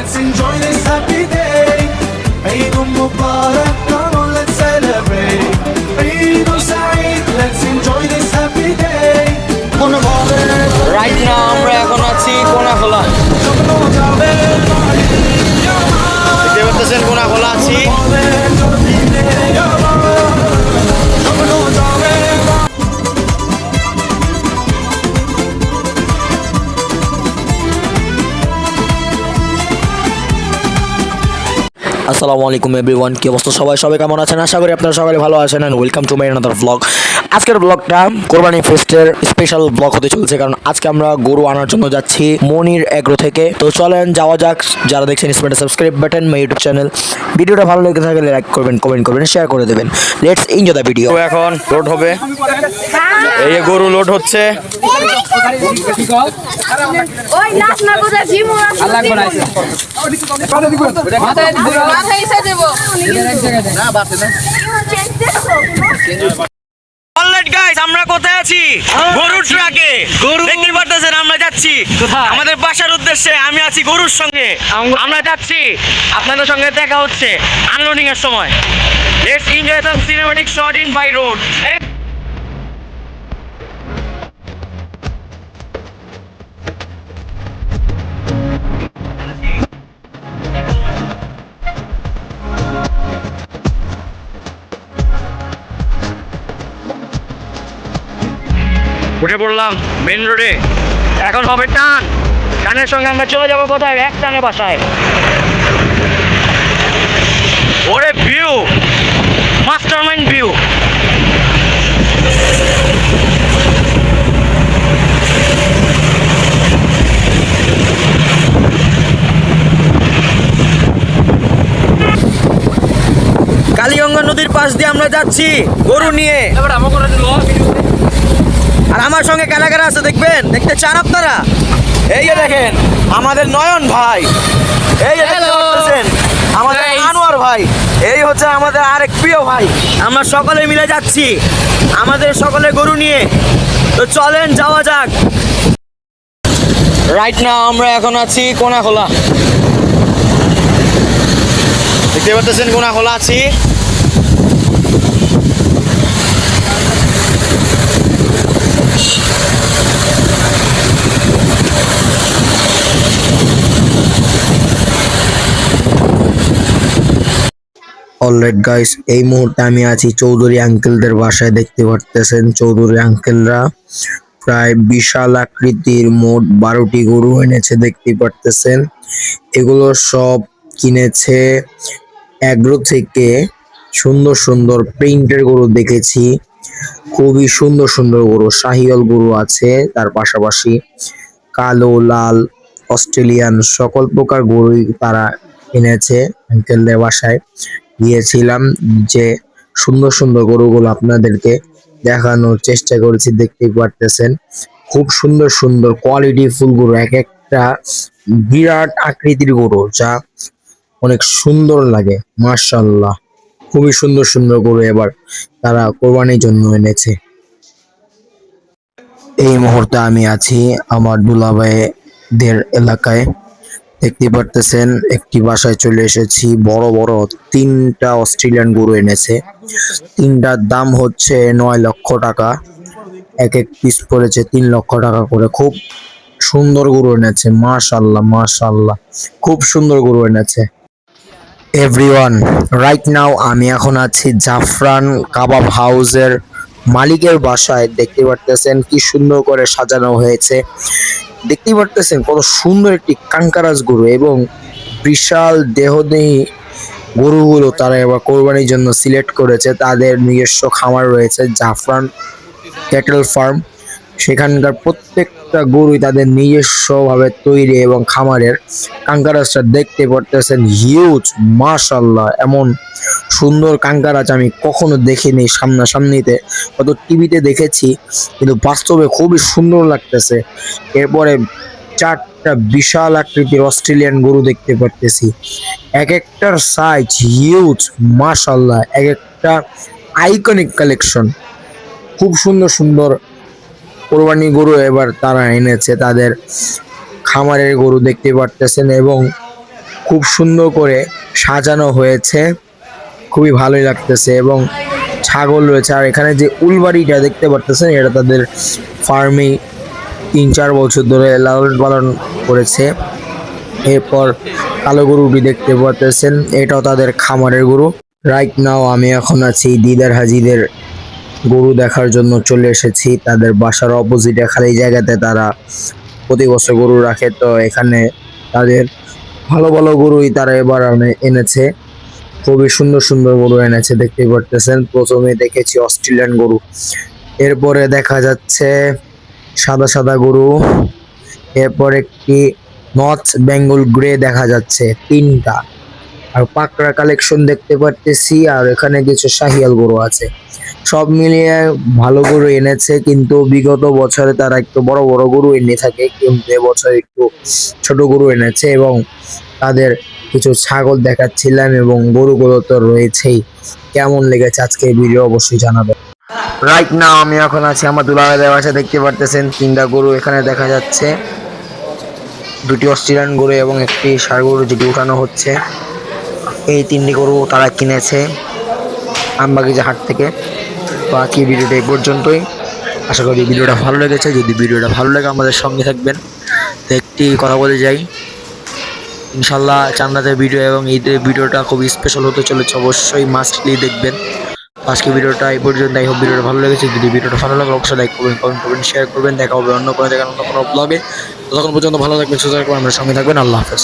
let's enjoy this happy day. Eid Mubarak, come on, let's celebrate. Eid Saeed, let's enjoy this happy day. Right না আমরা এখন আছি কোনাখোলা। দেখতে পাচ্ছেন কোনাখোলা আছি। আসসালামু আলাইকুম এভরিওয়ান, কি অবস্থা সবাই কেমন আছেন? আশা করি আপনারা সবাই ভালো আছেন and welcome to my another vlog. আজকের ব্লগটা কোরবানি ফেস্টের স্পেশাল ব্লগ হতে চলছে, কারণ আজকে আমরা গরু আনার জন্য যাচ্ছি মনির এগ্রো থেকে। তো চলেন যাওয়া যাক। যারা দেখছেন special subscribe button my YouTube channel. ভিডিওটা ভালো লেগে থাকলে লাইক করবেন, কমেন্ট করবেন, শেয়ার করে দেবেন। Let's enjoy the video. এখন লোড হবে, এই গরু লোড হচ্ছে। ওই নাচ না কোথায় জিমো আছে আল্লাহ বানাইছে মাথায় এসে দেব না বাসে না অলরাইট গাইস, আমরা কোথায় আছি? গরুর ট্রাকে। দেখতে পাচ্ছেন আমরা যাচ্ছি আমাদের বাসার উদ্দেশ্যে। আমি আছি গরুর সঙ্গে, আমরা যাচ্ছি। আপনাদের সঙ্গে দেখা হচ্ছে আনলোডিং এর সময়। Let's enjoy the cinematic shot in by road. উঠে পড়লাম মেন রোডে। এখন হবে টান, টানের সঙ্গে আমরা চলে যাবো কোথায়? এক টানে বাসায়। ওরে ভিউ, মাস্টারমাইন্ড ভিউ। কালীগঙ্গা নদীর পাশ দিয়ে আমরা যাচ্ছি গরু নিয়ে। আর আমার সঙ্গে কারা কারা আছে দেখবেন, দেখতে চান আপনারা? এই যে দেখেন আমাদের নয়ন ভাই, এই যে দেখতেছেন আমাদের আনোয়ার ভাই, এই হচ্ছে আমাদের আরেক প্রিয় ভাই। আমরা সকলে মিলে যাচ্ছি আমাদের সকলে গরু নিয়ে। তো চলেন যাওয়া যাক। রাইট না আমরা এখন আছি কোনাখোলা। দেখতে পাচ্ছেন কোনাখোলা আছি। অলরাইট গাইস, এই মুহূর্তে আমি আছি চৌধুরী আঙ্কেলদের বাসায়। দেখতে পারতেছেন চৌধুরী আঙ্কেলরা প্রায় বিশাল আকৃতির মোট 12টি গরু এনেছে। দেখতে পারতেছেন এগুলো সব কিনেছে এগ্রো থেকে। সুন্দর সুন্দর প্রিন্টের গরু দেখেছি, খুবই সুন্দর সুন্দর গরু। শাহিওয়াল গরু আছে, তার পাশাপাশি কালো, লাল, অস্ট্রেলিয়ান সকল প্রকার গরুই তারা এনেছে আঙ্কেলদের বাসায়। গিয়েছিলাম যে সুন্দর সুন্দর গরুগুলো আপনাদেরকে দেখানোর চেষ্টা করেছি। দেখতেই পারতেছেন খুব সুন্দর সুন্দর কোয়ালিটি ফুল গরু, এক একটা বিরাট আকৃতির গরু, যা অনেক সুন্দর লাগে। মাশাআল্লাহ, খুবই সুন্দর সুন্দর গরু এবার তারা কোরবানির জন্য এনেছে। এই মুহূর্তে আমি আছি আমার দুলাভাইদের এলাকায়। দেখতে পারতেছেন একটি বাসায় চলে এসেছি। বড় বড় 3টা অস্ট্রেলিয়ান গরু এনেছে। 3টার দাম হচ্ছে 9 লক্ষ টাকা। এক এক পিস পড়েছে 3 লক্ষ টাকা করে। খুব সুন্দর গরু এনেছে, মাশাআল্লাহ মাশাআল্লাহ, খুব সুন্দর গরু এনেছে। এভরিওয়ান, রাইট নাও আমি এখন আছি জাফরান কাবাব হাউসের মালিকের বাসায়। দেখতে পারতেছেন কি সুন্দর করে সাজানো হয়েছে। দেখতে পারতেছেন কত সুন্দর একটি কাঙ্কারাজ গরু, এবং বিশাল দেহদেহী গরুগুলো তারা এবার কোরবানির জন্য সিলেক্ট করেছে। তাদের নিজস্ব খামার রয়েছে জাফরান ক্যাটেল ফার্ম। সেখানকার প্রত্যেকটা গরুই তাদের নিজস্বভাবে তৈরি এবং খামারের। কাঙ্কারাজটা দেখতে পারতেছেন হিউজ, মাশাআল্লাহ। এমন সুন্দর কাঙ্কারাজ আমি কখনো দেখিনি সামনাসামনিতে, কত টিভিতে দেখেছি, কিন্তু বাস্তবে খুবই সুন্দর লাগতেছে। এরপরে 4টা বিশাল আকৃতির অস্ট্রেলিয়ান গরু দেখতে পারতেছি, এক একটার সাইজ হিউজ, মাশাআল্লাহ, এক একটা আইকনিক কালেকশন। খুব সুন্দর সুন্দর কোরবানি গরু এবার তারা এনেছে, তাদের খামারের গরু দেখতে পারতেছেন। এবং খুব সুন্দর করে সাজানো হয়েছে, খুবই ভালোই লাগতেছে। এবং ছাগল রয়েছে, আর এখানে যে উলবাড়িটা দেখতে পারতেছেন এটা তাদের ফার্মে 3-4 বছর ধরে লালন পালন করেছে। এরপর কালো গরুটি দেখতে পারতেছেন, এটাও তাদের খামারের গরু। রাইট নাও আমি এখন আছি দিদার হাজিদের গরু দেখার জন্য চলে এসেছি তাদের বাসার অপোজিটে খালি জায়গাতে। তারা প্রতি বছর গরু রাখে, তো এখানে তাদের ভালো ভালো গরুই তারা এবার এনেছে। খুবই সুন্দর সুন্দর গরু এনেছে দেখতে পারতেছেন। প্রথমে দেখেছি অস্ট্রেলিয়ান গরু, এরপরে দেখা যাচ্ছে সাদা সাদা গরু, এরপর একটি নর্থ বেঙ্গল গ্রে দেখা যাচ্ছে 3টা, আর পাকড়া কালেকশন দেখতে পারতেছি, আর এখানে কিছু শাহিয়াল গরু আছে। সব মিলিয়ে ভালো গরু এনেছে, কিন্তু বিগত বছরে তারা একটু বড় বড় গরু এনে থাকে, কিন্তু এবছর একটু ছোট গরু এনেছে। এবং তাদের কিছু ছাগল দেখাচ্ছিলাম, এবং গরুগুলো তো রয়েছেই। কেমন লেগেছে আজকে ভিডিও অবশ্যই জানাবেন। রাইট নাও আমি এখন আছি আমার দুলাভাইদের বাসা, দেখতে পারতেছেন 3টা গরু এখানে দেখা যাচ্ছে, 2টি অস্ট্রেলিয়ান গরু এবং একটি ষাঁড় গরু যেটি উঠানো হচ্ছে। এই 3টি গরু তারা কিনেছে আমবাগিচা হাট থেকে। বাকি ভিডিওটা এই পর্যন্তই, আশা করি ভিডিওটা ভালো লেগেছে। যদি ভিডিওটা ভালো লাগে আমাদের সঙ্গে থাকবেন। তো একটি কথা বলে যাই, ইনশাল্লাহ চান্দাতের ভিডিও এবং ঈদের ভিডিওটা খুব স্পেশাল হতে চলেছে, অবশ্যই মাস্টলি দেখবেন। আজকে ভিডিওটা এই পর্যন্ত। আই হোপ ভিডিওটা ভালো লেগেছে। যদি ভিডিওটা ভালো লাগে অবশ্যই লাইক করবেন, কমেন্ট করবেন, শেয়ার করবেন। দেখা হবে অন্য কোনো জায়গায় অন্য কোনো ব্লগে। ততক্ষণ পর্যন্ত ভালো থাকবেন, সুস্থ থাকবেন, আমাদের সঙ্গে থাকবেন। আল্লাহ হাফেজ।